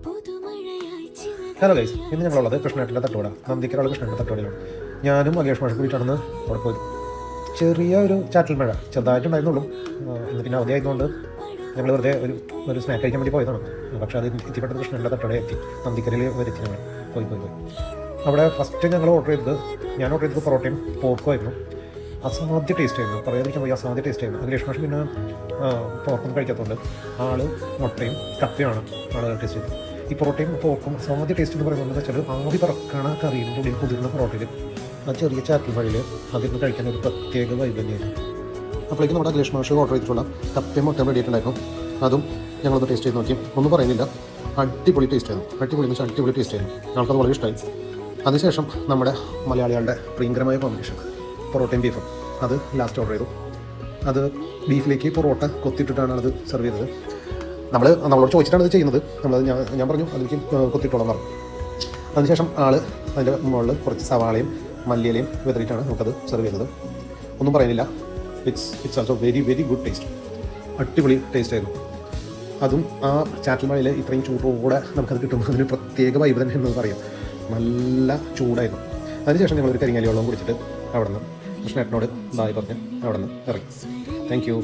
Hello guys, ഇന്ന് ഞങ്ങളുള്ളത് കൃഷ്ണേട്ടൻ്റെ തട്ടുകട, നന്ദിക്കരയുള്ള കൃഷ്ണേട്ടൻ്റെ തട്ടുകടയിലാണ്. ഞാനും അഖിലേഷ് മാഷും കൂടിയിട്ടാണ് അവിടെ പോയത്. ചെറിയ ഒരു ചാറ്റൽ മഴ ചെറുതായിട്ടുണ്ടായിരുന്നുള്ളൂ. ഇന്ന് പിന്നെ അവധി ആയതുകൊണ്ട് ഞങ്ങൾ വെറുതെ ഒരു സ്നാക്ക് കഴിക്കാൻ വേണ്ടി പോയതാണ്. പക്ഷേ അത് എത്തിപ്പെട്ടത് കൃഷ്ണേട്ടൻ്റെ തട്ടുകടയിൽ എത്തി. നന്ദിക്കരയിൽ വരെത്തി ഞങ്ങൾ പോയി. അവിടെ ഫസ്റ്റ് ഞങ്ങൾ ഞാൻ ഓർഡർ ചെയ്തത് പൊറോട്ടയും പോർക്കും ആയിരുന്നു. അസാധ്യ ടേസ്റ്റ് ആയിരുന്നു, പറയാതിരിക്കാൻ പോയി, അസാധ്യ ടേസ്റ്റ് ആയിരുന്നു. അഖിലേഷ് മാഷ് പിന്നെ പോർക്കൊന്നും കഴിക്കാത്തതുകൊണ്ട് ആള് മുട്ടയും കപ്പയുമാണ് ടേസ്റ്റ് ചെയ്തത്. ഈ പൊറോട്ടയും പോക്കും അസാധ്യ ടേസ്റ്റ് എന്ന് പറയുന്നത് വെച്ചാൽ ആവി പറക്കണ കറിയുടെ ഉള്ളിൽ കുതിർന്ന പൊറോട്ടയിൽ ആ ചെറിയ ചാറ്റൽ മഴയിൽ അതിന് കഴിക്കാൻ ഒരു പ്രത്യേക വൈബ് തന്നെയായിരുന്നു. അപ്പോഴേക്കും നമ്മുടെ അഖിലേഷ് മാഷ് ഓർഡർ ചെയ്തിട്ടുള്ള കപ്പയും മുട്ടയും റെഡി ആയിട്ടുണ്ടായിരുന്നു. അതും ഞങ്ങളൊന്ന് ടേസ്റ്റ് ചെയ്ത് നോക്കി. ഒന്നും പറയുന്നില്ല, അടിപൊളി ടേസ്റ്റ് ആയിരുന്നു. അടിപൊളി ടേസ്റ്റ് ആയിരുന്നു. ഞങ്ങൾക്കത് വളരെ ഇഷ്ടമായി. അതിനുശേഷം നമ്മുടെ മലയാളികളുടെ പ്രിയങ്കരമായ കോമ്പിനേഷൻ പൊറോട്ടയും ബീഫും, അത് ലാസ്റ്റ് ഓർഡർ ചെയ്തു. അത് ബീഫിലേക്ക് പൊറോട്ട കൊത്തിയിട്ടിട്ടാണ് അത് സെർവ് ചെയ്തത്. നമ്മളോട് ചോദിച്ചിട്ടാണ് ഇത് ചെയ്യുന്നത്. ഞാൻ പറഞ്ഞു അതിലേക്ക് കൊത്തിയിട്ടോളം പറഞ്ഞു. അതിനുശേഷം അതിൻ്റെ മുകളിൽ കുറച്ച് സവാളയും മല്ലിയിലയും വിതറിയിട്ടാണ് നമുക്കത് സെർവ് ചെയ്തത്. ഒന്നും പറയുന്നില്ല, it's also very good taste. അടിപൊളി ടേസ്റ്റ് ആയിരുന്നു. അതും ആ ചാറ്റൽ മഴയിൽ ഇത്രയും ചൂടോടെ നമുക്കത് കിട്ടുമ്പോൾ അതിന് പ്രത്യേക വൈബ് തന്നെ എന്ന് പറയാം. നല്ല ചൂടായിരുന്നു. അതിനുശേഷം ഞങ്ങളൊരു കരിങ്ങാലി വെള്ളം കുടിച്ചിട്ട് അവിടെ നിന്ന് കൃഷ്ണേട്ടനോട് ബായ് പറഞ്ഞ് അവിടെ നിന്ന് ഇറങ്ങി. Thank you.